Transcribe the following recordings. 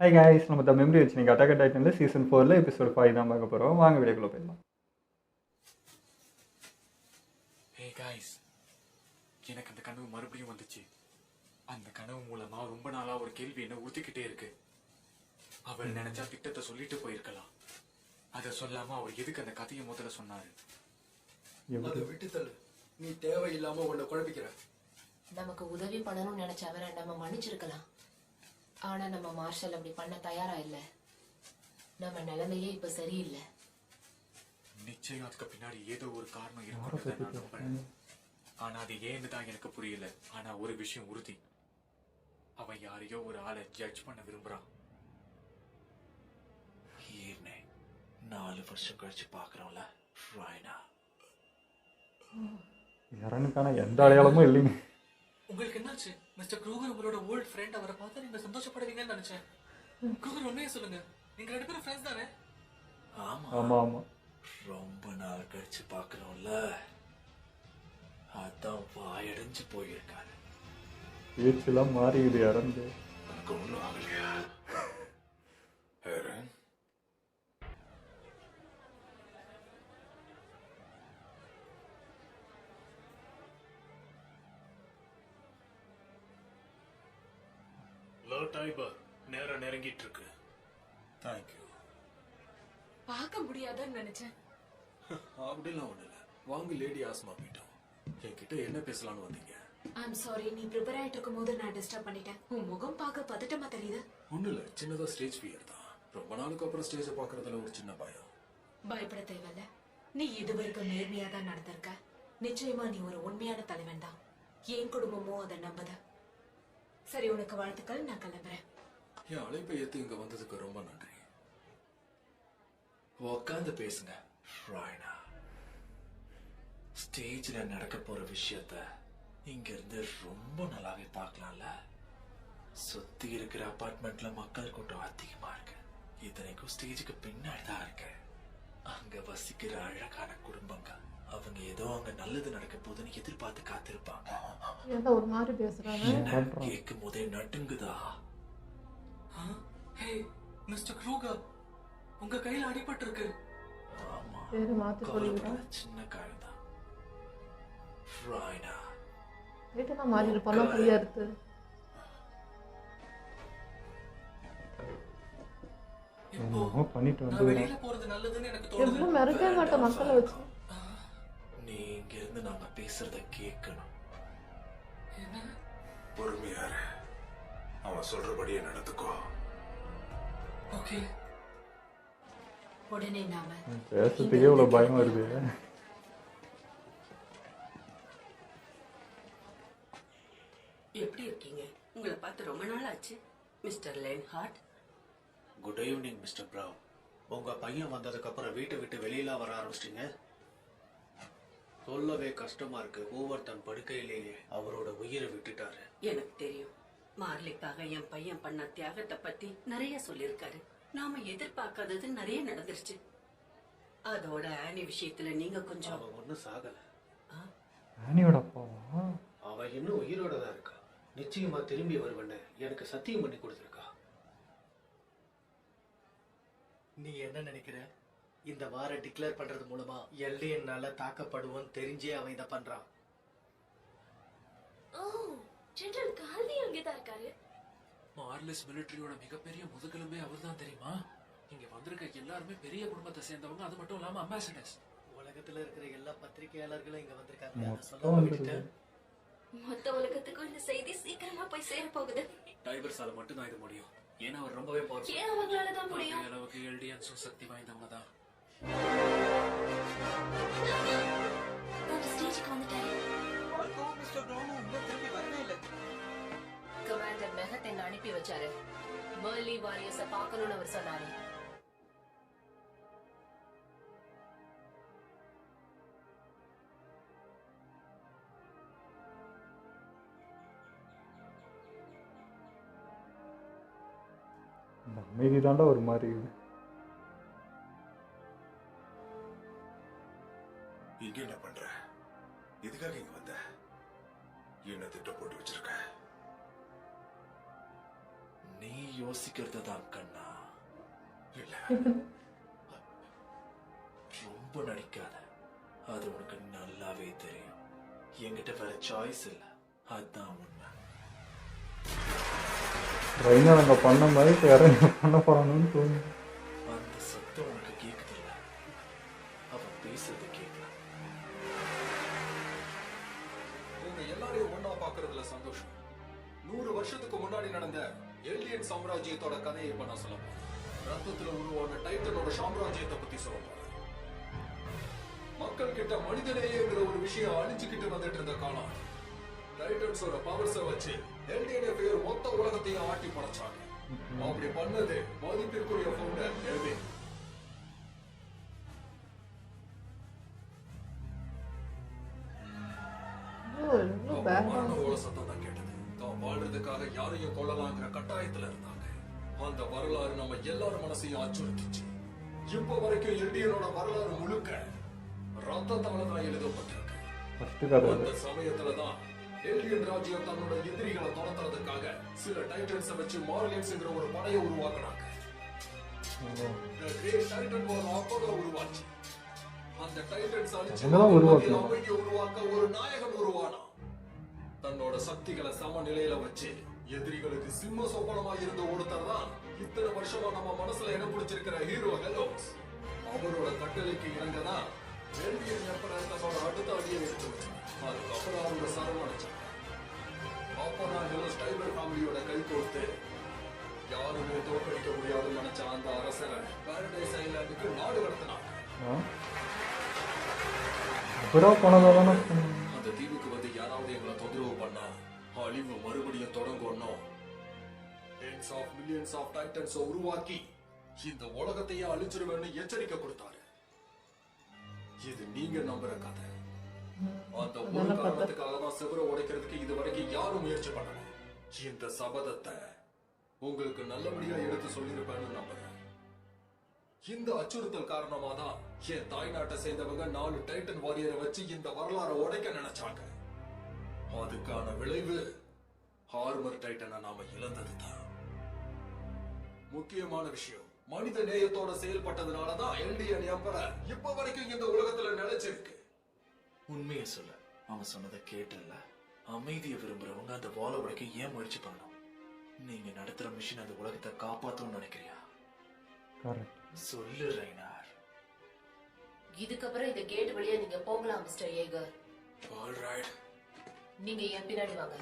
Hi guys, நம்ம த memory வச்சு நீங்கள் அட்டாக் டைட்டனில் சீசன் 4 எபிசோட் 5 தான் பார்க்க போகிறோம். வாங்க வீடியோக்குள்ளே போயிடலாம். ஹே காய்ஸ், எனக்கு அந்த கனவு மறுபடியும் வந்துச்சு. அந்த கனவு மூலமா ரொம்ப நாளா ஒரு கேள்வி என்ன உறுத்திக்கிட்டே இருக்கு. அவர் நினைச்சா திட்டத்தை சொல்லிட்டு போயிருக்கலாம். அதை சொல்லாம அவர் எதுக்கு அந்த கதையை முதல்ல சொன்னாரு? அதை விட்டு தள்ளு. நீ தேவையில்லாம உன்னை குழப்பிக்கிற. நமக்கு உதவி பண்ணணும்னு நினைச்சவரை நம்ம மன்னிச்சிருக்கலாம். ஆனா நம்ம மார்ஷல் அப்படி பண்ண தயாரா இல்ல. நம்ம நிலைமையே இப்ப சரியில்லை. நிச்சயம் அதுக்கு பின்னாடி ஏதோ ஒரு காரணம் இருக்குன்றத நான் நம்புறேன். ஆனா அது ஏன்னு தான் எனக்கு புரியல. ஆனா ஒரு விஷயம் உறுதி, அவன் யாரையோ ஒரு ஆளை ஜட்ஜ் பண்ண விரும்புறான். 4 வருஷம் கழிச்சு பாக்குறோம்ல ராய்னா. யாருக்கான எந்த அடையாளமும் இல்லைங்க. உங்களுக்கு என்னாச்சு மிஸ்டர் க்ரூகர்? உங்களோட ஓல்ட் ஃப்ரெண்ட். அவரை பார்த்து நீங்க சந்தோஷப்படுவீங்கன்னு நினைச்சேன். க்ரூகர், உண்மையை சொல்லுங்க, நீங்க 2 பேரும் ஃப்ரெண்ட்ஸ் தானே? ஆமா, ரொம்ப நாள் கழிச்சு பாக்குறோம்ல, அதான் வாயடைஞ்சு போயிருக்காரு. பேச்செல்லாம் மாறிடுது. இறந்து உனக்கு ஒண்ணும் ஆகலையா? நேரம் நெருங்கிட்டு இருக்கு. தேங்க்யூ. பார்க்க முடியாதுன்னு நினைச்சேன். அப்படிலாம் ஒண்ணு இல்ல. வாங்க லேடி ஆஸ்மா போயிட்டோம். என்கிட்ட என்ன பேசலாம்னு வந்தீங்க? ஐம் சாரி, நீ ப்ரிப்பேர் ஆயிட்டு இருக்கும் போது நான் டிஸ்டர்ப் பண்ணிட்டேன். உன் முகம் பார்க்க பதட்டமா தெரியுது. ஒண்ணு இல்ல, சின்னதா ஸ்டேஜ் ஃபியர் தான். ரொம்ப நாளுக்கு அப்புறம் ஸ்டேஜை பாக்குறதுல ஒரு சின்ன பயம். பயப்பட தேவையில்ல. நீ இதுவரைக்கும் நேர்மையா தான் நடந்திருக்க. நிச்சயமா நீ ஒரு உண்மையான தலைவன் தான். என் குடும்பமும் அதை நம்புத. சரி, உனக்கு வாழ்த்துக்கள். நான் கிளம்புறேன். என் அழைப்பை ஏத்து இங்க வந்ததுக்கு ரொம்ப நன்றி. உக்காந்து பேசுங்க ராய்னா. ஸ்டேஜ்ல நடக்க போற விஷயத்த இங்க இருந்து ரொம்ப நல்லாவே பார்க்கலாம்ல. சுத்தி இருக்கிற அபார்ட்மெண்ட்ல மக்கள் கூட்டம் அதிகமா இருக்கு. இத்தனைக்கும் ஸ்டேஜுக்கு பின்னாடி தான் இருக்கு. அங்க வசிக்கிற அழகான குடும்பங்கள். அவங்க ஏதோ அங்க நல்லது நடக்க போதுன்னு எதிர்பார்த்து காத்திருப்பாங்க. ஒரு மாதிரி பேசுறாங்க. கேட்கும் போதே நட்டுங்குதா? ஹே மிஸ்டர் க்ரூகர், உங்க கையில அடிபட்டு இருக்கு. ஆமா, பேரு மாத்தி சொல்லிடுறேன். சின்ன காயம் தான் ராய்னா. வீட்டுல மாறி இருப்பாலும் புரியா இருக்கு. இப்போ பண்ணிட்டு நான் வந்து வெளியில போறது நல்லதுன்னு எனக்கு தோணுது. எவ்வளவு மிரட்ட மாட்டேன் மக்களை வச்சு. நீ இங்க இருந்து நாங்க பேசுறத கேட்கணும். என்ன? பொறுமையாரு, அவன் சொல்றபடியே நடந்துக்கோ. ஓகே. உடனே நாம பேசுறதுக்கே இவ்வளவு பயம் வருது. எப்படி இருக்கீங்க? உங்களை பார்த்து ரொம்ப நாள் ஆச்சு mister Lenhart. Good evening mister Brown. உங்க பையன் வந்ததுக்கு அப்புறம் வீட்டை விட்டு வெளியில வர ஆரம்பிச்சிட்டீங்க. சொல்லவே கஷ்டமா இருக்கு. ஹூவர் தன் படுக்கையிலேயே அவரோட உயிரை விட்டுட்டாரு. எனக்கு தெரியும். மார்லிக்காக என் பையன் பண்ண தியாகத்தை பத்தி நிறைய சொல்லியிருக்காரு. நாம எதிர்பார்க்காதது நிறைய நடந்துருச்சு. அதோட ஆனி விஷயத்துல நீங்க கொஞ்சம். அவன் ஒன்னும் சாகல. ஆனியோட அப்பாவா? அவன் இன்னும் உயிரோட தான் இருக்கா. நிச்சயமா திரும்பி வருவேன்னு எனக்கு சத்தியம் பண்ணி கொடுத்துருக்கா. நீ என்ன நினைக்கிற? இந்த வாரம் டிக்ளேர் பண்றது மூலமா எல்லையனால தாக்கப்படுவோன்னு தெரிஞ்சே அவன் இதை பண்றான். ஜெனரல் கால்வி அங்கேதான் இருக்காரு. மார்லெஸ் மிலிட்டரியோட மிகப்பெரிய முதுகெலும்பே அவர்தான் தெரியுமா? இங்க வந்திருக்க எல்லாருமே பெரிய குடும்பத்தை சேர்ந்தவங்க. அது மட்டும் இல்லாம அம்பாசிடர்ஸ். உலகத்துல இருக்கிற எல்லா பத்திரிகையாளர்களும் இங்க வந்திருக்காங்க. மொத்தம் வந்துருது. மொத்த உலகத்துக்கும் இந்த செய்தி சீக்கிரமா போய் சேர போகுது. டைவர்ஸால மட்டும் தான் இது முடியும். ஏன்னா அவர் ரொம்பவே பவர்ஃபுல். ஏன் அவங்களால தான் முடியும்? அளவுக்கு எல்டிஎன்ஸும் சக்தி வாய்ந்தவங்க தான். ஸ்டேஜுக்கு வந்துட்டாரு. கமாண்டர் மெஹத் என்ன அனுப்பி வச்சாரு. மர்லி வாரியர்ஸ பார்க்கணும்னு அவர் சொன்னாரு. இந்த அமைதி தாண்டா ஒரு மாதிரி. இங்க என்ன பண்ற? எதுக்காக இங்க வந்த? என்ன திட்டம் போட்டு வச்சிருக்க? நீ யோசிக்கிறது தான் கண்ணா. இல்ல, ரொம்ப நடிக்காத. அது உனக்கு நல்லாவே தெரியும். என்கிட்ட வேற சாய்ஸ் இல்ல. அதுதான் உண்மை. ரைனா அங்கே பண்ண மாதிரி இப்போ யாரும் பண்ண போகிறாங்கன்னு தோணுது. அந்த சத்தம் உனக்கு கேக்குதில்ல, அவன் பேசுறது கேட்கல. உங்க எல்லாரையும் ஒண்ணா பாக்குறதுல சந்தோஷம். 100 வருஷத்துக்கு முன்னாடி நடந்த ஏலியன் சாம்ராஜ்யத்தோட கதையை இப்ப நான் சொல்ல போறேன். ரத்தத்துல உருவான டைட்டனோட சாம்ராஜ்யத்தை பத்தி சொல்ல போறேன். மக்கள் கிட்ட மனிதநேயங்கிற ஒரு விஷயம் அழிஞ்சுக்கிட்டு வந்துட்டு இருந்த காலம். டைட்டன்ஸோட பவர்ஸை வச்சு எல்டிஎன்ஏ பேர் மொத்த உலகத்தையும் ஆட்டி படைச்சாங்க. அப்படி பண்ணது மதிப்பிற்குரிய ஃபவுண்டர் எல்வின். எவ்வளோ பேக் மரண ஓல சத்தம் தான் கேட்டது. தான் வாழ்றதுக்காக யாரையும் கொள்ளலாங்கிற கட்டாயத்துல இருந்தாங்க. அந்த வரலாறு நம்ம எல்லாரும் மனசையும் அச்சுறுத்திச்சு. இப்ப வரைக்கும் எல்டிஎனோட வரலாறு முழுக்க ரத்தத்தால தான் எழுதப்பட்டிருக்கு. ஃபஸ்ட்டு கதை அந்த சமயத்துலதான் ஏலியன் ராஜ்யம் தன்னோட எதிரிகளை துரத்துறதுக்காக சில டைட்டன்ஸை வச்சு மார்லியன்ஸ்ங்கிற ஒரு படையை உருவாக்குனாங்க. The Great Titan War அப்பதான் உருவாச்சு. அந்த டைட்டன்ஸ் அழிச்சு அவங்கதான் உருவாக்குனாங்க. அமைதியை உருவாக்க ஒரு நாயகன் உருவானான். தன்னோட சக்திகளை சமநிலையில வச்சு எதிரிகளுக்கு சிம்ம சொப்பனமா இருந்த ஒருத்தர் தான் இத்தனை வருஷமா நம்ம மனசுல இடம் பிடிச்சிருக்கிற ஹீரோ ஹெலோஸ். அவரோட கட்டளைக்கு இணங்கதான் எல்டிஎன் எம்பரர் தன்னோட அடுத்த அடியை எடுத்து வச்சாங்க. அதுக்கப்புறம் அவரோட சரவணைச்சாங்க. அப்பதான் ஹெலோஸ் டைபர் ஃபேமிலியோட கை கோர்த்து யாருமே தோற்கடிக்க முடியாதுன்னு நினைச்ச அந்த அரசரை பாரடைஸ் ஐலாண்டுக்கு நாடு கடத்தினாங்க. அப்புறம் போனதான அந்த தீவுக்கு வந்து யாராவது எங்களை தொந்தரவு பண்ணா அழிவு மறுபடியும் தொடங்கணும். Tens of millions of titans உருவாக்கி இந்த உலகத்தையே அழிச்சிருவேன்னு எச்சரிக்கை கொடுத்தாரு. இது நீங்க நம்புற கதை. அந்த ஒரு காரணத்துக்காக தான் சிவரை உடைக்கிறதுக்கு இது வரைக்கும் யாரும் முயற்சி பண்ணல. இந்த சபதத்தை உங்களுக்கு நல்லபடியா எடுத்து சொல்லியிருப்பேன்னு நம்புறேன். இந்த அச்சுறுத்தல் காரணமா தான் என் தாய்நாட்டை சேர்ந்தவங்க 4 டைட்டன் வாரியரை வச்சு இந்த வரலாறை உடைக்க நினைச்சாங்க. அதுக்கான விளைவு ஹார்மர் டைட்டனை நாம இழந்ததுதான். முக்கியமான விஷயம், மனித நேயத்தோட செயல்பட்டதுனாலதான் எல்டிஎன் எம்பரர் இப்ப வரைக்கும் இந்த உலகத்துல நிலைச்சிருக்கு. உண்மையை சொல்ல, அவன் சொன்னதை கேட்டல. அமைதியை விரும்புறவங்க அந்த வாழ உடைக்க ஏன் முயற்சி பண்ணணும்? நீங்க நடத்துற மிஷின் அந்த உலகத்தை காப்பாத்தணும்னு நினைக்கிறியா? சொல்லு ரைனார். இதுக்கப்புறம் இந்த கேட் வழியா நீங்க போகலாம் மிஸ்டர் ஏகர். ஆல்ரைட். நீங்க என் பின்னாடி வாங்க.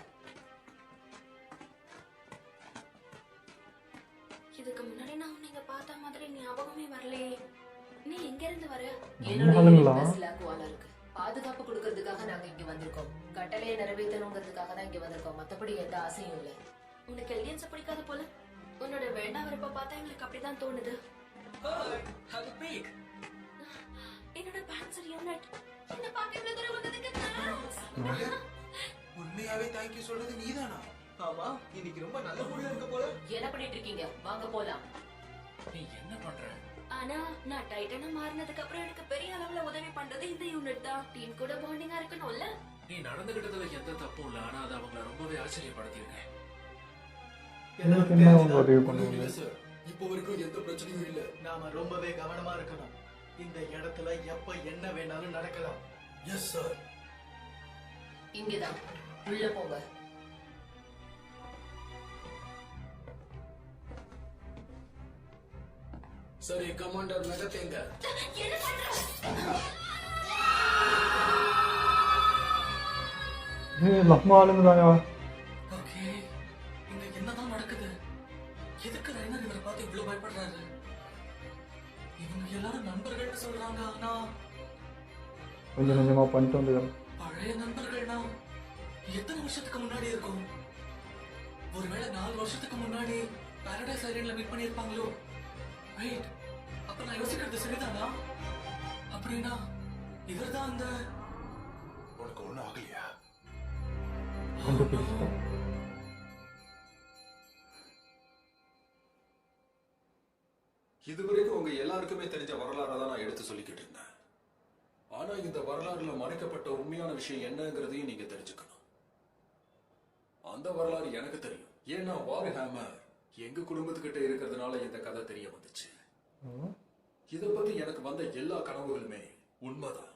இதுக்கு முன்னாடி நான் நீங்க பார்த்த மாதிரி ஞாபகமே வரலையே. நீ எங்க இருந்து வர? என்னோட பஸ்ல குவாலா இருக்கு. பாதுகாப்பு கொடுக்கறதுக்காக நாங்க இங்க வந்திருக்கோம். கட்டளையை நிறைவேற்றணுங்கிறதுக்காக தான் இங்க வந்திருக்கோம். மத்தபடி எந்த ஆசையும் இல்ல. உனக்கு எலியன்ஸ் பிடிக்காத போல. உன்னோட வேண்டாம் வரப்ப பார்த்தா எங்களுக்கு அப்படிதான் தோணுது. என்னோட பேன்சர் யூனிட் என்ன பார்க்க இவ்வளவு தூரம் வந்ததுக்கு தேங்க்ஸ். உண்மையாவே தேங்க்யூ சொல்றது நீதானா? ஆமா, இன்னைக்கு ரொம்ப நல்ல மூடியா இருக்க போல. என்ன பண்ணிட்டு இருக்கீங்க? வாங்க போலாம். நீ என்ன பண்ற? ஆனா நான் டைட்டனா மாறினதுக்கு அப்புறம் எனக்கு பெரிய அளவுல உதவி பண்றது இந்த யூனிட் தான். டீம் கூட பாண்டிங்கா இருக்கணும்ல. நீ நடந்துகிட்டதுல எந்த தப்பும் இல்ல. ஆனா அது அவங்களை ரொம்பவே ஆச்சரியப்படுத்திருக்கேன். உதவி பண்ணுவாங்க. இப்ப வரைக்கும் எந்த பிரச்சனையும் இல்ல. நாம ரொம்பவே கவனமா இருக்கணும். இந்த இடத்துல எப்ப என்ன வேணாலும் நடக்கலாம். Yes sir. இங்கதான் உள்ள போங்க. சரி, கமாண்டர் நகத்தேங்க. என்ன பண்ற? நம்ம ஆளுங்கதாயா? ஓகே, இங்க என்னதான் நடக்குது? எதுக்கு ரைனர் இவரை பார்த்து இவ்வளவு பயப்படுறாரு? இவங்க எல்லாரும் நண்பர்கள்னு சொல்றாங்க. ஆனா கொஞ்சம் கொஞ்சமா பண்ணிட்டு வந்துக்கிறேன். பழைய நண்பர்கள்னா எத்தனை வருஷத்துக்கு முன்னாடி இருக்கும்? ஒருவேளை 4 வருஷத்துக்கு முன்னாடி பாரடைஸ் ஐலாண்ட்ல மீட் பண்ணிருப்பாங்களோ? வெயிட், அப்ப நான் யோசிக்கிறது சரிதானா? அப்படின்னா இவர்தான் அந்த உனக்கு ஒண்ணும் ஆகலையா? கண்டுபிடிச்சிட்டோம். இதுவரைக்கும் உங்க எல்லாருக்குமே தெரிஞ்ச வரலாறை தான் நான் எடுத்து சொல்லிக்கிட்டு இருந்தேன். ஆனா இந்த வரலாறுல மறைக்கப்பட்ட உண்மையான விஷயம் என்னங்கிறதையும் நீங்க தெரிஞ்சுக்கணும். அந்த வரலாறு எனக்கு தெரியும். ஏன்னா வார்ஹேமர் எங்க குடும்பத்துக்கிட்ட இருக்கிறதுனால இந்த கதை தெரிய வந்துச்சு. இதை பத்தி எனக்கு வந்த எல்லா கனவுகளுமே உண்மைதான்.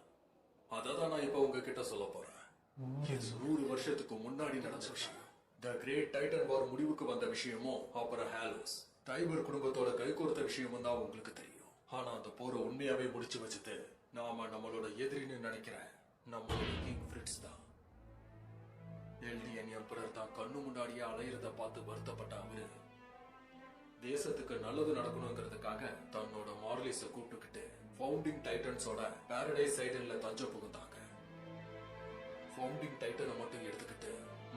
அததான் நான் இப்ப உங்ககிட்ட சொல்ல போறேன். இது 100 வருஷத்துக்கு முன்னாடி நடந்த விஷயம். த கிரேட் டைட்டன் வார் முடிவுக்கு வந்த விஷயமும் அப்புறம் ஹாலோஸ் டைபர் குடும்பத்தோட கைகோர்த்த விஷயமும் தான் உங்களுக்கு தெரியும். ஆனா அந்த போரை உண்மையாவே முடிச்சு வச்சது நாம நம்மளோட எதிரின்னு நினைக்கிறேன் நம்மளோட கிங் ஃப்ரிட்ஸ் தான். எல்டியன் எம்பரர் தான் கண்ணு முன்னாடியே அலையிறத பார்த்து வருத்தப்பட்ட அவரு தேசத்துக்கு நல்லது நடக்கணுங்கிறதுக்காக தன்னோட மார்லிஸ கூப்பிட்டுக்கிட்டு ஃபவுண்டிங் டைட்டன்ஸோட பாரடைஸ் ஐலண்ட்ல தஞ்சம் புகுந்தாங்க. ஃபவுண்டிங் டைட்டனை மட்டும் எடுத்துக்கிட்டு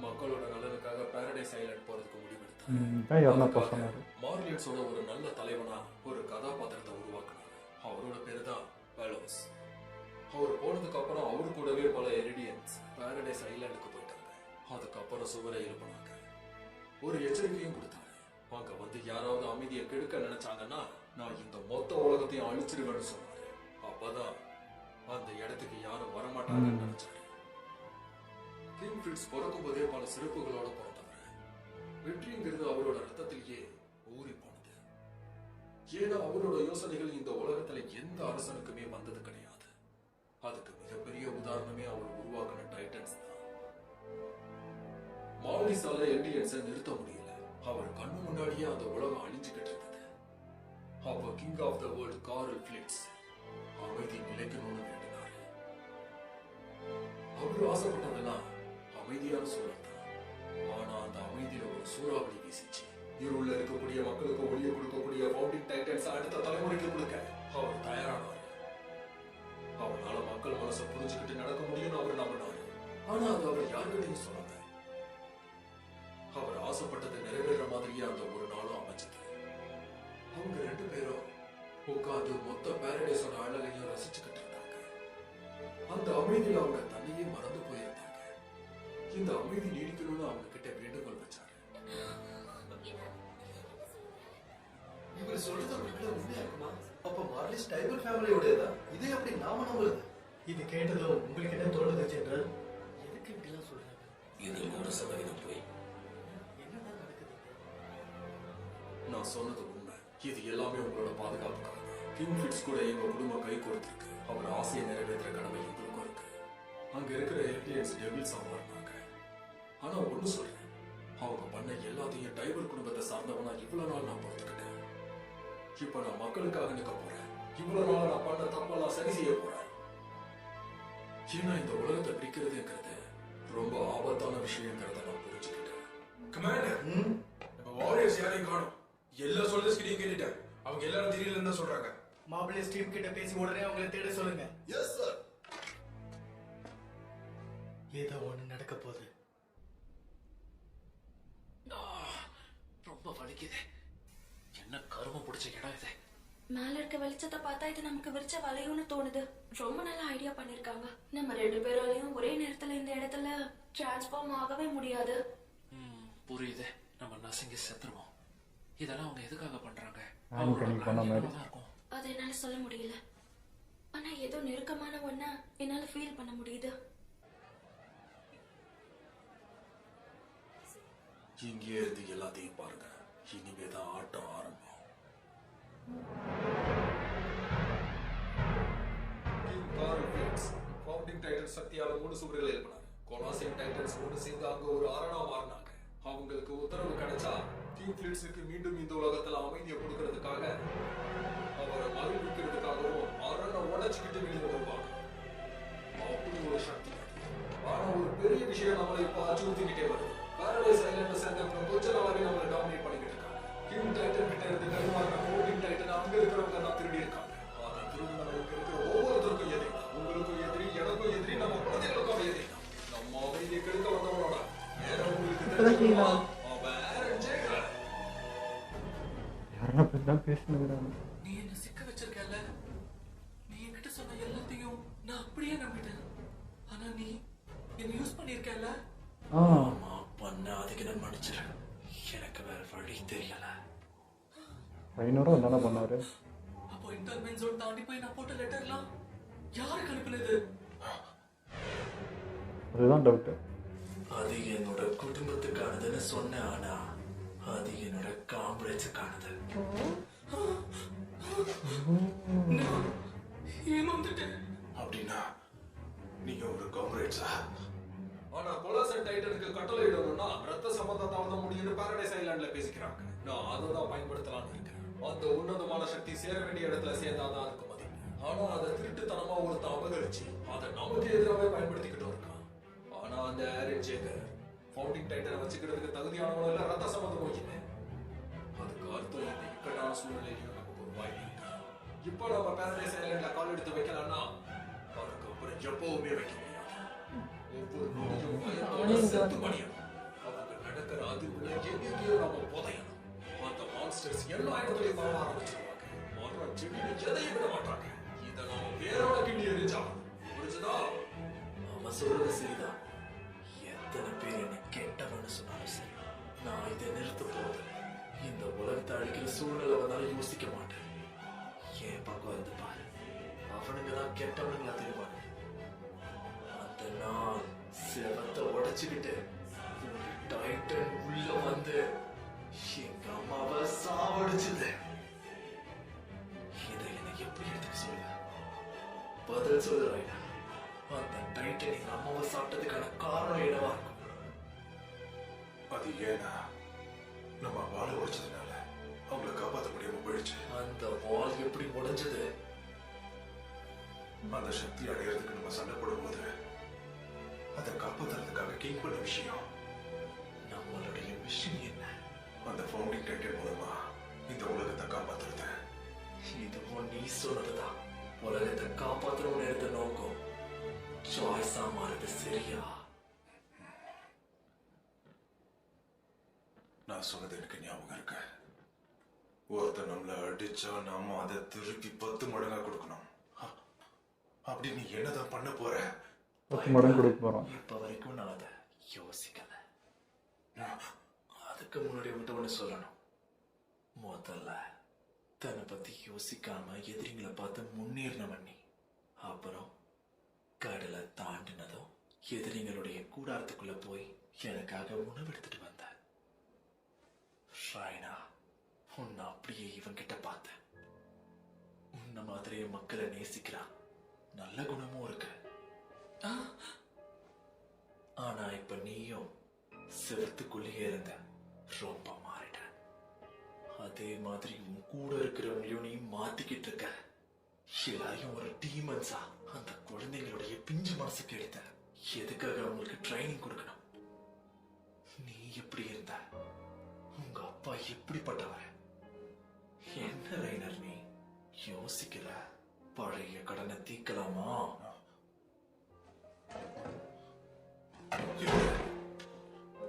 மக்களோட நலனுக்காக பாரடைஸ் ஐலண்ட் போறதுக்கு முடிவெடுத்தாங்க. மார்லியன்ஸோட ஒரு நல்ல தலைவனா ஒரு கதாபாத்திரத்தை உருவாக்குனாங்க. அவரோட பேரு தான் பெலோஸ். அவர் போனதுக்கு அப்புறம் அவரு கூடவே பல எரிடியன்ஸ் பாரடைஸ் ஐலாண்டுக்கு போயிட்டாங்க. அதுக்கப்புறம் சுவரை எழுப்பினாங்க. ஒரு எச்சரிக்கையும் கொடுத்தாங்க. அங்க வந்து யாராவது அமைதியை கெடுக்க நினைச்சாங்கன்னா நான் இந்த மொத்த உலகத்தையும் அழிச்சிருவேன்னு சொன்னாரு. அப்பதான் அந்த இடத்துக்கு யாரும் வரமாட்டாங்கன்னு நினைச்சாரு. கிங் ஃப்ரிட்ஸ் பிறக்கும் போதே பல சிறப்புகளோட பிறந்தவர். வெற்றிங்கிறது அவரோட ரத்தத்திலேயே ஊறி போனது. ஏன்னா அவரோட யோசனைகள் இந்த உலகத்துல எந்த அரசனுக்குமே வந்தது கிடையாது. அதுக்கு மிகப்பெரிய உதாரணமே அவர் உருவாக்கின டைட்டன்ஸ் தான். மார்லிஸால எல்டியன்ஸை நிறுத்த முடியல. அவர் கண்ணு முன்னாடியே அந்த உலகம் அழிஞ்சுக்கிட்டு இருந்தது. அப்ப king of the world Karl Flitz அமைதி நிலைக்கணும்னு வேண்டினாரு. அவரு ஆசைப்பட்டதெல்லாம் அமைதியான சூழல் தான். ஆனா அந்த அமைதியில ஒரு சூறாவளி வீசிச்சு. இருள இருக்கக்கூடிய மக்களுக்கு ஒளிய கொடுக்கக்கூடிய ஃபவுண்டிங் டைட்டன்ஸ் அடுத்த தலைமுறைக்கு கொடுக்க அவர் தயாரானார். அவரால மக்கள் மனசை புரிஞ்சுக்கிட்டு நடக்க முடியும்னு அவர் நம்பினாரு. ஆனா அது அவர் யாருக்கிட்டையும் சொன்னாங்க. அவர் ஆசைப்பட்டது நிறைவேற மாதிரியே அந்த ஒரு நாளும் அமைச்சது. அவங்க 2 பேரும் உட்கார்ந்து மொத்த பாரடைஸோட அழகையும் ரசிச்சுக்கிட்டு இருந்தாங்க. அந்த அமைதியில் அவங்க தன்னையே மறந்து போயிருந்தாங்க. இந்த அமைதி நீடிக்கணும்னு அவங்க கிட்ட வேண்டுகோள் வச்சாரு. இவர் சொல்றது ஒருவேளை உண்மையா இருக்குமா? அப்ப மார்லிஸ் டைபர் ஃபேமிலியோடதா? இதே அப்படி நாம நம்புறது? இது கேட்டதும் உங்களுக்கு என்ன தோணுது ஜெனரல்? எதுக்கு இப்படிலாம் சொல்றாங்க? இது 100% போய். என்னதான் நடக்குது? நான் சொன்னது உண்மை. இது எல்லாமே உங்களோட பாதுகாப்புக்காக. கிங் ஃபிட்ஸ் கூட எங்க குடும்பம் கை கொடுத்திருக்கு. அவர் ஆசையை நிறைவேற்ற கடமை எங்களுக்கும் இருக்கு. அங்க இருக்கிற எல்டியன்ஸ் டெவில்ஸ் ஆவாங்க. ஆனா ஒண்ணு சொல்றேன், அவங்க பண்ண எல்லாத்தையும் டைபர் குடும்பத்தை சார்ந்தவனா இவ்வளவு நாள் நான் பொறுத்துக்கிட்டேன். இப்ப நான் மக்களுக்காக நிற்க போறேன். இவ்வளவு நாள் நான் பண்ண தப்பெல்லாம் சரி செய்ய போறேன். ஏன்னா இந்த உலகத்தை பிரிக்கிறதுங்கிறது ரொம்ப ஆபத்தான விஷயங்கிறத நான் புரிஞ்சுக்கிட்டேன். கமாண்டர், நம்ம வாரியர்ஸ் யாரையும் காணோம். எல்லா சொல்றதுக்கு கேட்டுட்டேன். அவங்க எல்லாரும் தெரியலன்னு தான் சொல்றாங்க. மார்லிஸ் டீம் கிட்ட பேசி உடனே அவங்களை தேட சொல்லுங்க. Yes sir. ஏதோ ஒண்ணு நடக்க போகுது. ரொம்ப வலிக்குது. என்ன கருமம் பிடிச்ச இடம் இது? மேல இருக்க வெளிச்சத்தை பார்த்தா இது நமக்கு விரிச்ச வலையும்னு தோணுது. ரொம்ப நல்ல ஐடியா பண்ணிருக்காங்க. நம்ம 2 பேராலையும் ஒரே நேரத்துல இந்த இடத்துல டிரான்ஸ்ஃபார்ம் ஆகவே முடியாது. புரியுது. நம்ம நசுங்கி செத்துருவோம். இதெல்லாம் அவங்க எதுக்காக பண்றாங்க? அதை என்னால சொல்ல முடியல. ஆனா ஏதோ நெருக்கமான ஒண்ண என்னால ஃபீல் பண்ண முடியுது. இங்கே இருந்து எல்லாத்தையும் பாருங்க. இனிமேதான் ஆட்டம் ஆரம்பம். King Karl Fritz founding titans சக்தியால 3 சுவர்களை எழுப்பினார். கொலாசியம் டைட்டன்ஸ் ஒன்று சேர்ந்து அங்க ஒரு அரணா மாறினாங்க. அவங்களுக்கு உத்தரவு கிடைச்சா கிங் ஃபிளிட்ஸுக்கு மீண்டும் இந்த உலகத்துல அமைதியை கொடுக்கறதுக்காக அவரை மகிழ்விக்கிறதுக்காகவும் அரணை உடைச்சுக்கிட்டு வெளியே வருவாங்க. அப்படி ஒரு சக்தி. ஆனா ஒரு பெரிய விஷயம் நம்மளை இப்ப அச்சுறுத்திக்கிட்டே வருது. பாரடைஸ் ஐலண்ட் சேர்ந்தவங்க கொஞ்ச நாளாவே நம்மளை டாமினேட் பண்ணிக்கிட்டு இருக்காங்க. கிங் டைட்டன் கிட்ட இருந்து கைமாறின ஃபவுண்டிங் டைட்டன் அங்க இருக்கிறவங்க தான் திருடி இருக்காங்க. ஆனா திருடினவங்களுக்கு இருக்கிற ஒவ்வொருத்தருக்கும் எதிரி. உங்களுக்கும் எதிரி, எனக்கும் எதிரி, நம்ம குழந்தைகளுக்கும் எதிரி. நம்ம அமைதியை கெடுக்க வந்தவனோட வேற உங்களுக்கு தெரிஞ்சுக்கணுமா? அவன் ஆரன் ஜேக்கர். யாரா இப்படிதான் பேசினுக்கிறாங்க? நீ என்ன சிக்க வச்சிருக்கல. நீ என்கிட்ட சொன்ன எல்லாத்தையும் நான் அப்படியே நம்பிட்டேன். ஆனா நீ என்ன யூஸ் பண்ணிருக்கல. ஆமா, பண்ண அதுக்கு நான் மன்னிச்சிரு. எனக்கு வேற வழி தெரியல. 500 தானே பண்ணாரு. அப்போ இன்டர்மென் ஜோன் தாண்டி போய் நான் போட்ட லெட்டர்லாம் யாருக்கு அனுப்புனது? அதுதான் டவுட். அது என்னோட குடும்பத்துக்கானதுன்னு சொன்னேன். ஆனா அது என்னோட காம்ப்ரேட்ஸுக்கானது. ஏமாந்துட்டேன். அப்படின்னா நீங்க ஒரு காம்ப்ரேட்ஸா? ஆனா கொலாசன் டைட்டனுக்கு கட்டளை இடணும்னா ரத்த சம்பந்தத்தால தான் முடியும்னு பாரடைஸ் ஐலாண்ட்ல பேசிக்கிறாங்க. நான் அதை தான் பயன்படுத்தலாம்னு இருக்கேன். அந்த உன்னதமான சக்தி சேர வேண்டிய இடத்துல சேர்ந்தாதான் இருக்கும் மதிப்பு. ஆனா அதை திருட்டுத்தனமா ஒருத்தன் அபகரிச்சு அதை நமக்கு எதிராகவே பயன்படுத்திக்கிட்டு இருக்கான். ஆனா அந்த ஆரன் ஜேகர் ஃபவுண்டிங் டைட்டனை வச்சுக்கிறதுக்கு தகுதியானவங்க இல்ல, ரத்த சம்பந்தமும் இல்லை. அதுக்கு அர்த்தம் இந்த இக்கட்டான சூழ்நிலையிலும் நமக்கு ஒரு வாய்ப்பு இருக்கு. இப்போ நம்ம பாரடைஸ் ஐலாண்ட்ல கால் எடுத்து வைக்கலாம்னா அதுக்கப்புறம் எப்பவுமே வைக்க முடியாது. ஒவ்வொரு நொடியும் பயத்தோட செத்து மடியணும். அவங்க நடக்கிற அதிர்வுல எங்கெங்கேயோ நம்ம புதையணும். அந்த மான்ஸ்டர்ஸ் எல்லா இடத்துலயும் பரவ ஆரம்பிச்சிருவாங்க. மரம் செடியில எதையும் விட மாட்டாங்க. இதை நாம வேரோட கிண்டி எரிஞ்சாலும் புரிஞ்சுதா? அவன் சொல்றது சரிதான். எத்தனை பேர் என்ன கெட்டவன்னு சொன்னாலும் சரி, நான் இதை நிறுத்த போது இந்த உலகத்தை அழிக்கிற சூழ்நிலை வந்தாலும் யோசிக்க மாட்டேன். என் பக்கம் இருந்து பாரு, அவனுங்க தான் கெட்டவனுங்களா தெரிவாங்க. அந்த நாள் செவத்தை உடைச்சுக்கிட்டு ஒரு டைட்டன் உள்ள வந்து எங்க அம்மாவை சாவடிச்சது. இதை எனக்கு எப்படி எடுத்துக்க சொல்லுங்க? பதில் சொல்லுறேன். அந்த டைட்டன் எங்க அம்மாவை சாப்பிட்டதுக்கான காரணம் என்னவா இருக்கும்? அது ஏன்னா நம்ம வாழ உடைச்சதுனால அவங்கள காப்பாற்ற முடியாம போயிடுச்சு. அந்த வால் எப்படி உடைஞ்சது? அந்த சக்தி அடையிறதுக்கு நம்ம சண்டை போடும்போது அதை காப்பாத்துறதுக்காக கிங் பண்ண விஷயம். நம்மளுடைய விஷயம் என்ன? அந்த ஃபவுண்டிங் டைட்டன் மூலமா இந்த உலகத்தை காப்பாத்துறது. இதுவும் நீ சொன்னதுதான். உலகத்தை காப்பாற்றணும்னு எடுத்த நோக்கம் சாய்ஸா மாறுது, சரியா? நான் சொன்னது எனக்கு ஞாபகம் இருக்கு. ஒருத்தர் நம்மள அடிச்சா நாம அதை திருப்பி 10 மடங்கா கொடுக்கணும். அப்படி நீ என்னதான் பண்ண போற? 10 மடங்கு கொடுக்க போறோம். இப்ப வரைக்கும் நான் அதை யோசிக்கல. அதுக்கு முன்னாடி உங்கள்கிட்ட ஒண்ணு சொல்லணும். முதல்ல தன்னை பத்தி யோசிக்காம எதிரிங்களை பார்த்து முன்னேறினவன் நீ. அப்புறம் கடலை தாண்டினதும் எதிரிங்களுடைய கூடாரத்துக்குள்ள போய் எனக்காக உணவு எடுத்துட்டு வந்த ஷைனா. உன்னை அப்படியே இவன்கிட்ட பார்த்தேன். உன்ன மாதிரியே மக்களை நேசிக்கிறான், நல்ல குணமும் இருக்கு. ஆனா இப்ப நீயும் செவத்துக்குள்ளேயே இருந்த ரொம்ப மாறிட்ட. அதே மாதிரி உன் கூட இருக்கிறவங்களையும் நீ மாத்திக்கிட்டு இருக்க. எல்லாரையும் ஒரு டீமன்ஸா அந்த குழந்தைங்களுடைய பிஞ்சு மனசுக்கு எடுத்த. எதுக்காக அவங்களுக்கு ட்ரைனிங் கொடுக்கணும்? நீ எப்படி இருந்த? உங்க அப்பா எப்படிப்பட்டவர்? என்ன ரைனர் நீ யோசிக்கல? பழைய கடனை தீர்க்கலாமா?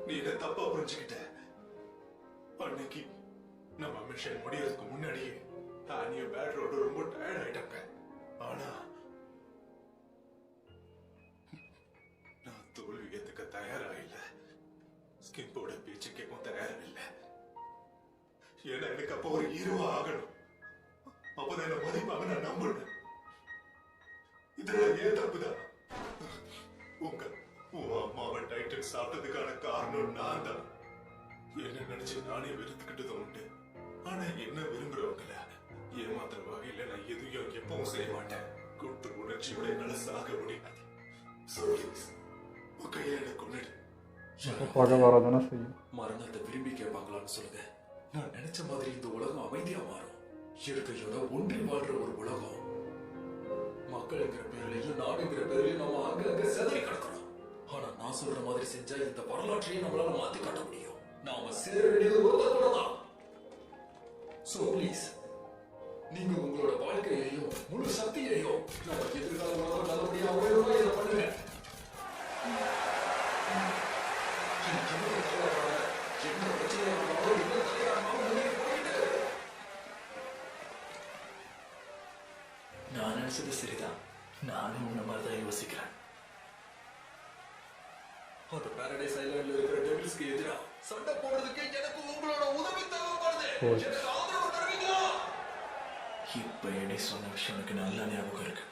நீ இதை தப்பா புரிஞ்சுக்கிட்ட. அன்னைக்கு நம்ம மிஷன் முடியறதுக்கு முன்னாடியே ஆனியும் பேட்டரோட ரொம்ப டயர்ட் ஆயிட்டாங்க. ஆனா நான் தோல்வி ஏத்துக்க தயாரா இல்ல. ஸ்கிம்போட பேச்சு கேட்கும் தயாரா இல்ல. ஏன்னா எனக்கு அப்போ ஒரு ஹீரோவா ஆகணும். அப்பதான் என்ன மதிப்பாக நான் நம்புறேன். இதெல்லாம் ஏன் தப்புதான்? உன் அம்மாவை டைட்டன் சாப்பிட்டதுக்கான காரணம் நான் தான். என்ன நினைச்சு நானே வெறுத்துக்கிட்டதும் உண்டு. ஆனா என்ன விரும்புறவங்கள ஏமாத்துற வகையில நான் எதையும் எப்பவும் செய்ய மாட்டேன். குற்ற உணர்ச்சியோட என்னால சாக முடியாது. கையில எனக்கு கொண்டுடு. பகை வரதானே செய்யும். மரணத்தை விரும்பி கேட்பாங்களான்னு சொல்லுங்க. நான் நினைச்ச மாதிரி இந்த உலகம் அமைதியா மாறும். இயற்கையோட ஒன்றி வாழ்ற ஒரு உலகம். மக்கள்ங்கிற பேர்லயும் நாடுங்கிற பேர்லயும் நம்ம அங்க செதறி கிடக்கிறோம். ஆனா நான் சொல்ற மாதிரி செஞ்சா இந்த வரலாற்றையே நம்மளால மாத்தி காட்ட முடியும். நாம சேர வேண்டியது ஒருத்தர் கூட தான். சோ ப்ளீஸ், நீங்க உங்களோட வாழ்க்கையையும் முழு சக்தியையும் நம்ம எதிர்கால உலகம் நல்லபடியா அமையணும்னா இதை பண்ணுங்க. நான் நினைச்சது சரிதான். நானும் உன்ன மாதிரிதான் யோசிக்கிறேன். அந்த பாரடைஸ் ஐலாண்ட்ல இருக்கிற டெவில்ஸ்க்கு எதிரா சண்டை போடுறதுக்கு எனக்கு உங்களோட உதவி தேவைப்படுது. எனக்கு ஆதரவு தருவீங்களா? இப்ப என்னை சொன்ன விஷயம் எனக்கு நல்லா ஞாபகம் இருக்கு.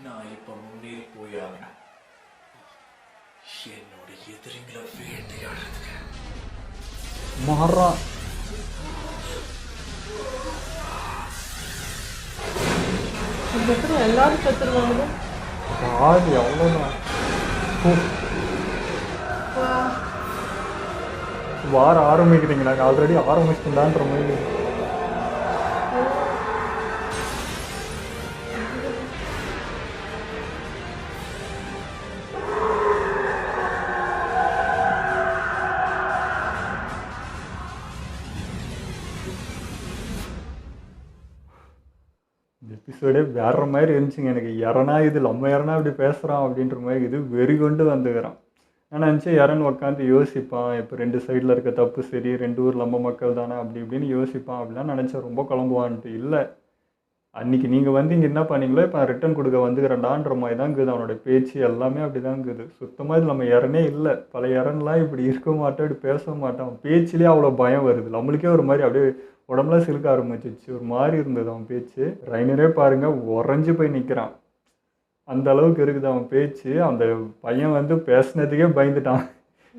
நான் இப்ப முன்னேறி எதிரிங்களை வேட்டையாடுறதுக்கு. மாறான். இதுக்கப்புறம் எல்லாரும் செத்துருவாங்க. பாதி அவ்வளோதான். வார ஆரம்பிக்கிறீங்க, நாங்கள் ஆல்ரெடி ஆரம்பிச்சிட்டோம்டான்ற மாதிரி. எபிசோடே வேற மாதிரி இருந்துச்சுங்க. எனக்கு இறனா இது நம்ம இறனா இப்படி பேசுகிறான் அப்படின்ற மாதிரி இது வெறி கொண்டு வந்துக்கிறான். நான் நினச்சேன் இறன்னு உட்காந்து யோசிப்பான், இப்போ 2 சைடில் இருக்க தப்பு சரி, 2 ஊர் நம்ம மக்கள் தானே அப்படி இப்படின்னு யோசிப்பான் அப்படிலாம் நினச்சேன். ரொம்ப குழம்புவான்ட்டு இல்லை. அன்றைக்கி நீங்கள் வந்து இங்கே என்ன பண்ணீங்களோ இப்போ ரிட்டன் கொடுக்க வந்துக்கிறேன்டான்ற மாதிரி தான் இருக்குது. அவனோட பேச்சு எல்லாமே அப்படி தான் இருக்குது. சுத்தமாக இது நம்ம இறனே இல்லை. பல இறன்லாம் இப்படி இருக்க மாட்டேன், இப்படி பேச மாட்டான். பேச்சிலே அவ்வளோ பயம் வருது. நம்மளுக்கே ஒரு மாதிரி அப்படியே உடம்புலாம் சிலுக்க ஆரம்பிச்சிச்சு. ஒரு மாதிரி இருந்தது அவன் பேச்சு. ரைனரே பாருங்கள் உறைஞ்சி போய் நிற்கிறான். அந்த அளவுக்கு இருக்குது அவன் பேச்சு. அந்த பையன் வந்து பேசுனதுக்கே பயந்துட்டான்.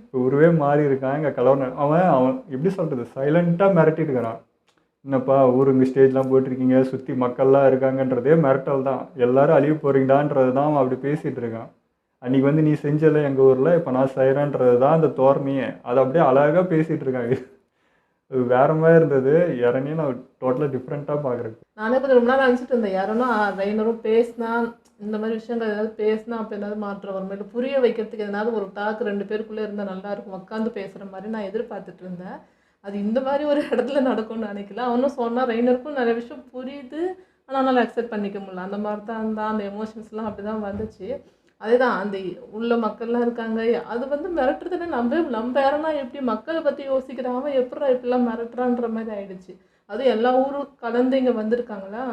இப்போ உருவே மாறி இருக்கான். இங்கே கலவர அவன் எப்படி சொல்கிறது, சைலண்ட்டாக மிரட்டிட்டு இருக்கிறான். என்னப்பா ஊருங்க ஸ்டேஜ்லாம் போட்டிருக்கீங்க, சுற்றி மக்கள்லாம் இருக்காங்கன்றதே மிரட்டல் தான். எல்லோரும் அழிவு போகிறீங்கடான்றது தான் அவன் அப்படி பேசிகிட்டு இருக்கான். அன்றைக்கி வந்து நீ செஞ்சல எங்கள் ஊரில், இப்போ நான் செய்கிறேன்றது தான் அந்த தோரணையே. அதை அப்படியே அழகாக பேசிகிட்டு இருக்காங்க. அது வேற மாதிரி இருந்தது. இறனையும் நான் டோட்டலாக டிஃப்ரெண்ட்டாக பார்க்குறேன். நானே கொஞ்சம் ரொம்ப நாள் நினச்சிட்டு இருந்தேன், யாருன்னா ரைனரும் பேசினா இந்த மாதிரி விஷயங்கள் ஏதாவது பேசினா அப்போ ஏதாவது மாற்றம் வரும், இல்லை புரிய வைக்கிறதுக்கு எதனாவது ஒரு டாக் 2 பேருக்குள்ளே இருந்தால் நல்லாயிருக்கும், உட்காந்து பேசுகிற மாதிரி நான் எதிர்பார்த்துட்டு இருந்தேன். அது இந்த மாதிரி ஒரு இடத்துல நடக்கும்னு நினைக்கல. அவனும் சொன்னால் ரைனருக்கும் நிறைய விஷயம் புரியுது, ஆனால் அவனால் அக்செப்ட் பண்ணிக்க முடியல. அந்த மாதிரி தான் இருந்தால் அந்த எமோஷன்ஸ்லாம் அப்படி தான் வந்துச்சு. அதேதான் அந்த உள்ள மக்கள்லாம் இருக்காங்க. அது வந்து மிரட்டுறதுன்னு நம்ம யாரனா எப்படி மக்களை பற்றி யோசிக்கிறாம எப்படா இப்படிலாம் மிரட்டுறான்ற மாதிரி ஆயிடுச்சு. அதுவும் எல்லா ஊரும் கலந்து இங்கே வந்திருக்காங்களா,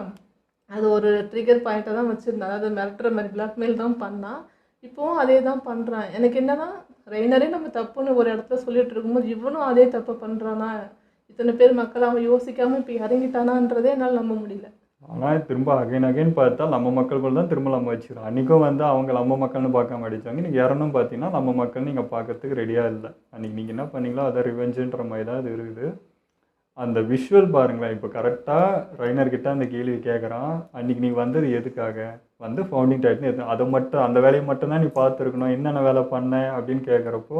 அது ஒரு ட்ரிகர் பாயிண்ட்டை தான் வச்சுருந்தேன். அதாவது மிரட்டுற மாதிரி பிளாக்மெயில் தான் பண்ணான். இப்போவும் அதே தான் பண்ணுறான். எனக்கு என்னன்னா ரைனரே நம்ம தப்புன்னு ஒரு இடத்துல சொல்லிட்டு இருக்கும்போது இவனும் அதே தப்பை பண்ணுறானா, இத்தனை பேர் மக்கள் அவன் யோசிக்காமல் இப்போ இறங்கிட்டானான்றதே என்னால் நம்ப முடியல. ஆனால் திரும்ப அகைன் பார்த்தா நம்ம மக்கள்கள் தான் திரும்ப நம்ம வச்சுக்கிறோம். அன்றைக்கும் வந்து அவங்க நம்ம மக்கள்னு பார்க்காம அடித்தாங்க. இன்றைக்கி இறனும் பார்த்தீங்கன்னா நம்ம மக்கள் நீங்கள் பார்க்கறதுக்கு ரெடியாக இல்லை. அன்றைக்கி நீங்கள் என்ன பண்ணீங்களோ அதை ரிவெஞ்சுன்ற மாதிரி தான் இது இருக்குது. அந்த விஷுவல் பாருங்களேன். இப்போ கரெக்டாக ரைனர்கிட்ட அந்த கேள்வி கேட்குறான், அன்றைக்கி நீ வந்தது எதுக்காக, வந்து ஃபவுண்டிங் டைட்னு எது அதை மட்டும் அந்த வேலையை மட்டும்தான் நீ பார்த்துருக்கணும், என்னென்ன வேலை பண்ண அப்படின்னு கேட்குறப்போ,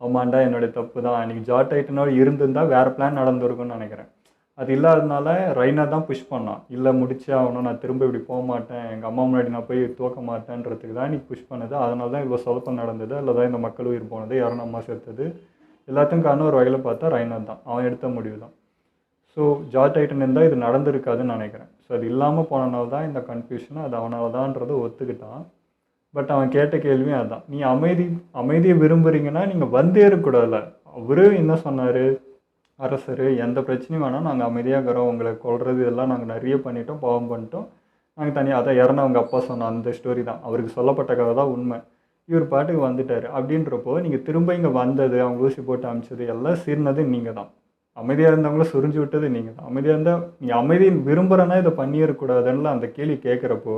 ஆமாண்டா என்னுடைய தப்பு தான், அன்றைக்கி ஜாட் டைட்டனோட இருந்திருந்தால் வேறு பிளான் நடந்திருக்குன்னு நினைக்கிறேன். அது இல்லாததுனால ரைனர் தான் புஷ் பண்ணான். இல்லை முடிச்சே ஆகணும், நான் திரும்ப இப்படி போக மாட்டேன், எங்கள் அம்மா முன்னாடி நான் போய் தோக்க மாட்டேன்றதுக்கு தான் நீ புஷ் பண்ணது. அதனால தான் இவ்வளோ சொலப்பம் நடந்தது. அதில் தான் இந்த மக்கள் உயிர் போனது, யாரும் அம்மா சேர்த்தது, எல்லாத்துக்கும் காரணம் ஒரு வகையில் பார்த்தா ரைனர் தான். அவன் எடுத்த முடிவு தான். ஸோ ஜாட் டைட்டன் இருந்தால் இது நடந்திருக்காதுன்னு நினைக்கிறேன். ஸோ அது இல்லாமல் போனனால தான் இந்த கன்ஃபியூஷன், அது அவனால தான்றதை ஒத்துக்கிட்டான். பட் அவன் கேட்ட கேள்வியும் அதுதான், நீ அமைதியை விரும்புகிறீங்கன்னா நீங்கள் வந்தே இருக்கக்கூடாதுல்ல. அவரு என்ன சொன்னார், அரசர் எந்த பிரச்சனையும் வேணால் நாங்கள் அமைதியாக இருக்கிறோம், உங்களை கொல்றது இதெல்லாம் நாங்கள் நிறைய பண்ணிட்டோம், பாவம் பண்ணிட்டோம், நாங்கள் தனியாக அதை இறந்தவங்க அப்பா சொன்ன அந்த ஸ்டோரி தான், அவருக்கு சொல்லப்பட்ட கதை தான் உண்மை. இவர் பாட்டுக்கு வந்துட்டார். அப்படின்றப்போ நீங்கள் திரும்ப இங்கே வந்தது, அவங்க ஊசி போட்டு அமிச்சது எல்லாம் சீர்னது நீங்கள் தான். அமைதியாக இருந்தவங்கள சுரிஞ்சு விட்டது நீங்கள் தான். அமைதியாக இருந்தால் நீ அமைதி விரும்புகிறனா இதை பண்ணிடக்கூடாதுன்னு அந்த கேள்வி கேட்குறப்போ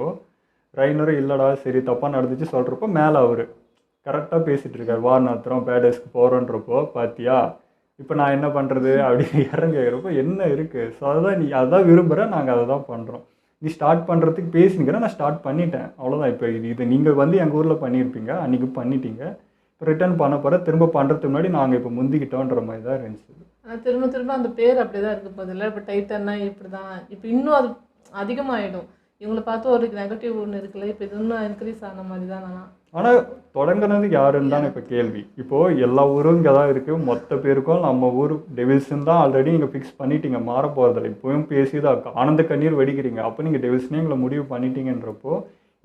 ரைனரும் இல்லைடா சரி தப்பாக நடந்துச்சு சொல்கிறப்போ மேலே அவர் கரெக்டாக பேசிகிட்டு இருக்கார். வார் நடத்துகிறோம், பேடஸ்க்கு போகிறோன்றப்போ பார்த்தியா இப்போ நான் என்ன பண்ணுறது அப்படின்னு இறங்குறப்போ என்ன இருக்குது. ஸோ அதுதான் நீ அதான் விரும்புகிற, நாங்கள் அதை தான் பண்ணுறோம். நீ ஸ்டார்ட் பண்ணுறதுக்கு பேசினுக்கிற, நான் ஸ்டார்ட் பண்ணிட்டேன், அவ்வளோதான். இப்போ இது நீங்கள் வந்து எங்கள் ஊரில் பண்ணியிருப்பீங்க, அன்றைக்கி பண்ணிட்டீங்க, இப்போ ரிட்டர்ன் பண்ண போகிற, திரும்ப பண்ணுறதுக்கு முன்னாடி நாங்கள் இப்போ முந்திக்கிட்டோன்ற மாதிரி தான் இருந்துச்சு. ஆனால் திரும்ப அந்த பேர் அப்படி தான் இருக்க போதில்லை. இப்போ டைட்டன்னா இப்படி தான், இப்போ இன்னும் அது அதிகமாகிடும். இவங்களை பார்த்து ஒரு நெகட்டிவ் ஒன்று இருக்குல்ல, இப்போ இது இன்னும் இன்க்ரீஸ் ஆன மாதிரி தான். ஆனால் தொடங்கினது யாருன்னு தான் இப்போ கேள்வி. இப்போது எல்லா ஊரும் இங்கே தான் இருக்குது, மொத்த பேருக்கும் நம்ம ஊர் டெவில்ஸ்ன்னு தான் ஆல்ரெடி நீங்கள் ஃபிக்ஸ் பண்ணிட்டீங்க, மாற போகிறதில்ல. இப்போயும் பேசி தான் ஆனந்த கண்ணீர் வெடிக்கிறீங்க. அப்போ நீங்கள் டெவில்ஸ்னே எங்களை முடிவு பண்ணிட்டீங்கன்றப்போ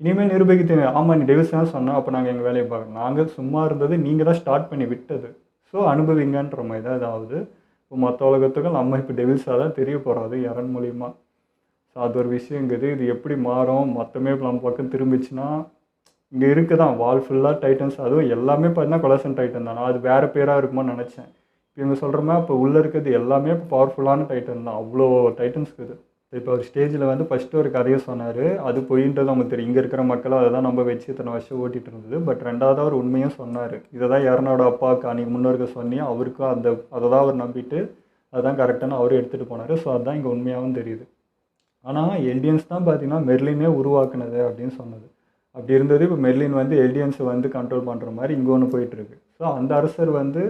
இனிமேல் நிரூபிக்க ஆமாம் நீ டெவில்ஸ் தான் சொன்னால் அப்போ நாங்கள் எங்கள் வேலையை பார்க்குறோம். நாங்கள் சும்மா இருந்தது நீங்கள் தான் ஸ்டார்ட் பண்ணி விட்டது. ஸோ அனுபவிங்கன்ற மாதிரி தான் இதாவது. இப்போ மற்ற உலகத்துக்கும் நம்ம இப்போ டெவில்ஸாக தான் தெரிய போகிறோம், அது இறன் மூலிமா. ஸோ அது ஒரு விஷயங்குது. இது எப்படி மாறும், மொத்தமே இப்போ நம்ம பக்கம் திரும்பிச்சுன்னா இங்கே இருக்குது தான் வால் ஃபுல்லாக டைட்டன்ஸ், அதுவும் எல்லாமே பார்த்தீங்கன்னா கொலசன் டைட்டன் தான். அது வேறு பேராக இருக்குமோன்னு நினச்சேன். இப்போ இவங்க சொல்கிற மாதிரி இப்போ உள்ளே இருக்கிறது எல்லாமே இப்போ பவர்ஃபுல்லான டைட்டன் தான். அவ்வளோ டைட்டன்ஸ் இருக்குது. இப்போ ஒரு ஸ்டேஜில் வந்து ஃபஸ்ட்டு ஒரு கதையை சொன்னார், அது பொய்ன்றது நமக்கு தெரியும். இங்கே இருக்கிற மக்களும் அதை தான் நம்ம வச்சு இத்தனை வருஷம் ஓட்டிகிட்டு இருந்தது. பட் ரெண்டாவதாக ஒரு உண்மையும் சொன்னார். இதை தான் யாரனோட அப்பாவுக்கு அன்றைக்கி முன்னோர்கள் சொன்னியும் அவருக்கும் அதை தான் அவர் நம்பிட்டு அதுதான் கரெக்டான அவரும் எடுத்துகிட்டு போனார். ஸோ அதுதான் இங்கே உண்மையாகவும் தெரியுது. ஆனால் எல்டியன்ஸ் தான் பார்த்தீங்கன்னா மெர்லினே உருவாக்குனது அப்படின்னு சொன்னது. அப்படி இருந்தது. இப்போ மெர்லின் வந்து எல்டியன்ஸை வந்து கண்ட்ரோல் பண்ணுற மாதிரி இங்கே ஒன்று போயிட்டுருக்கு. ஸோ அந்த அரசர் வந்து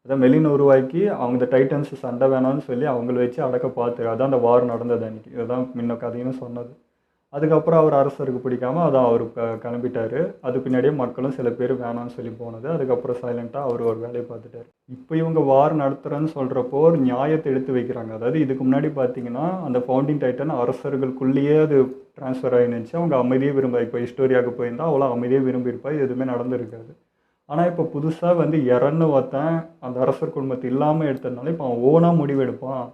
அதான் மெர்லினை உருவாக்கி அவங்க இந்த டைட்டன்ஸ் சண்டை வேணாம்னு சொல்லி அவங்கள வச்சு அடக்க பார்த்து அதான் அந்த வார் நடந்தது அன்றைக்கி. இதுதான் முன்ன கதைன்னு சொன்னது. அதுக்கப்புறம் அவர் அரசருக்கு பிடிக்காமல் அதான் அவர் கிளம்பிட்டார். அது பின்னாடியே மக்களும் சில பேர் வேணாம்னு சொல்லி போனது. அதுக்கப்புறம் சைலண்ட்டாக அவர் ஒரு வேலையை பார்த்துட்டார். இப்போ இவங்க வார் நடத்துகிறேன்னு சொல்கிறப்போ ஒரு நியாயத்தை எடுத்து வைக்கிறாங்க. அதாவது இதுக்கு முன்னாடி பார்த்தீங்கன்னா அந்த ஃபவுண்டிங் டைட்டன் அரசர்களுக்குள்ளேயே அது ட்ரான்ஸ்ஃபர் ஆகினுச்சு. அவங்க அமைதியே விரும்ப இப்போ ஹிஸ்டோரியாவுக்கு போயிருந்தால் அவ்வளோ அமைதியே விரும்பியிருப்பா. எதுவுமே நடந்திருக்காது. ஆனால் இப்போ புதுசாக வந்து இறன்னு ஒருத்தன் அந்த அரசர் குடும்பத்தை இல்லாமல் எடுத்ததுனால இப்போ அவன் ஓனாக முடிவெடுப்பான்.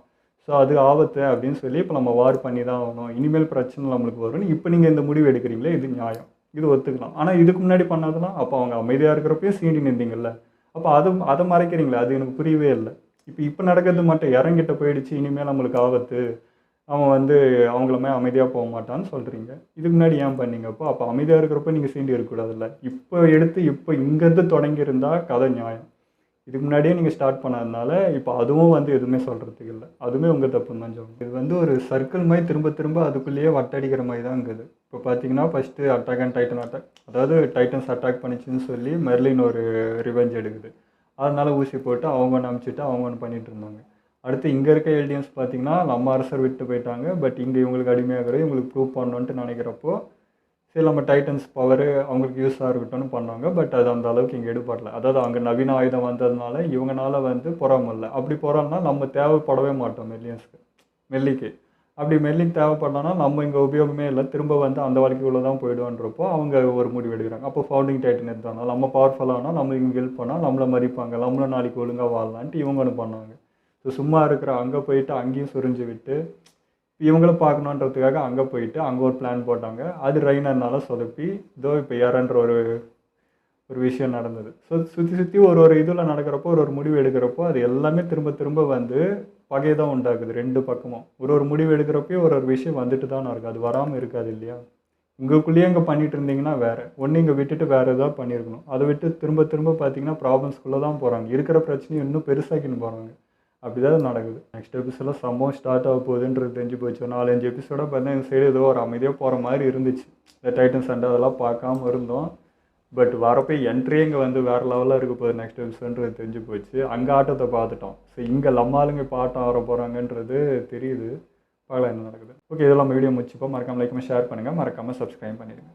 ஸோ அது ஆபத்து அப்படின்னு சொல்லி இப்போ நம்ம வார் பண்ணி தான் ஆகணும். இனிமேல் பிரச்சனை நம்மளுக்கு வரும்னு இப்போ நீங்கள் இந்த முடிவு எடுக்கிறீங்களே, இது நியாயம், இது ஒத்துக்கலாம். ஆனால் இதுக்கு முன்னாடி பண்ணதெல்லாம் அப்போ அவங்க அமைதியாக இருக்கிறப்பயே சீண்டி நின்றீங்கல்ல, அப்போ அதை மறைக்கிறீங்களே, அது எனக்கு புரியவே இல்லை. இப்போ நடக்கிறது மட்டும் இறங்கிட்ட போயிடுச்சு, இனிமேல் நம்மளுக்கு ஆபத்து, அவன் வந்து அவங்களுமே அமைதியாக போக மாட்டான்னு சொல்கிறீங்க. இதுக்கு முன்னாடி ஏன் பண்ணீங்க? அப்போ அமைதியாக இருக்கிறப்ப நீங்கள் சீண்டி இருக்கக்கூடாதுல்ல. இப்போ எடுத்து இப்போ இங்கேருந்து தொடங்கியிருந்தால் கதை நியாயம். இதுக்கு முன்னாடியே நீங்கள் ஸ்டார்ட் பண்ணதுனால இப்போ அதுவும் வந்து எதுவுமே சொல்கிறதுக்கு இல்லை. அதுவுமே உங்கள் தப்புன்னு தான் சொல்லணும். இது வந்து ஒரு சர்க்கிள் மாதிரி திரும்ப திரும்ப அதுக்குள்ளேயே வட்டடிக்கிற மாதிரி தான் இருக்குது. இப்போ பார்த்தீங்கன்னா first attack and Titan attack, அதாவது டைட்டன்ஸ் அட்டாக் பண்ணிச்சுன்னு சொல்லி மெர்லின் ஒரு ரிவெஞ்ச் எடுக்குது. அதனால் ஊசி போட்டு அவங்க ஒன்று அனுப்பிச்சிட்டு அவங்க ஒன்று பண்ணிகிட்டு இருந்தாங்க. அடுத்து இங்கே இருக்க எல்டியன்ஸ் பார்த்தீங்கன்னா நம்ம அரசர் விட்டு போயிட்டாங்க. பட் இங்கே இவங்களுக்கு அடிமையாகிறது இவங்களுக்கு ப்ரூவ் பண்ணணுன்ட்டு நினைக்கிறப்போ சரி நம்ம டைட்டன்ஸ் பவர் அவங்களுக்கு யூஸாக இருக்கட்டும்னு பண்ணாங்க. பட் அது அந்த அளவுக்கு இங்கே எடுபடல. அதாவது அங்கே நவீன ஆயுதம் வந்ததுனால இவங்களால வந்து பொறாமல்ல. அப்படி பொறாமனா நம்ம தேவைப்படவே மாட்டோம் மெல்லிக்கு. அப்படி மெல்லிக்கு தேவைப்படலன்னா நம்ம இங்கே உபயோகமே இல்லை, திரும்ப வந்து அந்த வாழ்க்கைக்குள்ளே தான் போயிடுவோன்றப்போ அவங்க ஒரு முடிவு எடுக்கிறாங்க. அப்போ ஃபவுண்டிங் டைட்டன் எடுத்தாங்க, நம்ம பவர்ஃபுல்லானால் நம்ம இங்கே ஹெல்ப் பண்ணால் நம்மளை மதிப்பாங்க, நம்மளும் நாளைக்கு ஒழுங்காக வாழலான்ட்டு இவங்க ஒன்று பண்ணாங்க. ஸோ சும்மா இருக்கிற அங்கே போயிட்டு அங்கேயும் சுரிஞ்சு விட்டு இவங்களும் பார்க்கணுன்றதுக்காக அங்கே போயிட்டு அங்கே ஒரு பிளான் போட்டாங்க. அது ரைனர்னால சொதப்பி இதோ இப்போ ஏறன்ற ஒரு விஷயம் நடந்தது. ஸோ சுற்றி ஒரு இதில் நடக்கிறப்போ ஒரு முடிவு எடுக்கிறப்போ அது எல்லாமே திரும்ப வந்து பகையை தான் உண்டாக்குது. ரெண்டு பக்கமும் ஒரு முடிவு எடுக்கிறப்போ ஒரு விஷயம் வந்துட்டு தான் இருக்குது. அது வராமல் இருக்காது இல்லையா? உங்களுக்குள்ளேயே இங்கே பண்ணிட்டு இருந்தீங்கன்னா வேறு ஒன்று, இங்கே விட்டுட்டு வேறு ஏதாவது பண்ணியிருக்கணும். அதை விட்டு திரும்ப பார்த்தீங்கன்னா ப்ராப்ளம்ஸ்குள்ளே தான் போகிறாங்க. இருக்கிற பிரச்சனையும் இன்னும் பெருசாக்கின்னு போகிறாங்க. அப்படி தான் நடக்குது. நெக்ஸ்ட் எபிசோடில் சம்பவம் ஸ்டார்ட் ஆக போகுதுன்றது தெரிஞ்சு போச்சு. 4-5 எபிசோடாக பார்த்தா இந்த சைடு ஏதோ ஒரு அமைதியாக போகிற மாதிரி இருந்துச்சு. இந்த டைட்டன் சண்டை அதெல்லாம் பார்க்காம இருந்தோம். பட் வரப்போ என்ட்ரியே இங்கே வந்து வேறு லெவலில் இருக்க போகுது நெக்ஸ்ட் எபிசோடுன்றது தெரிஞ்சு போச்சு. அங்கே ஆட்டத்தை பார்த்துட்டோம். ஸோ இங்கே நம்மளுங்க இப்போ ஆட்டம் வர போகிறாங்கன்றது தெரியுது. பார்க்கலாம் என்ன நடக்குது. ஓகே, இதெல்லாம் நம்ம வீடியோ முடிச்சுப்போம். மறக்காமல் லைக் ஷேர் பண்ணுங்கள், மறக்காமல் சப்ஸ்கிரைப் பண்ணிடுங்க.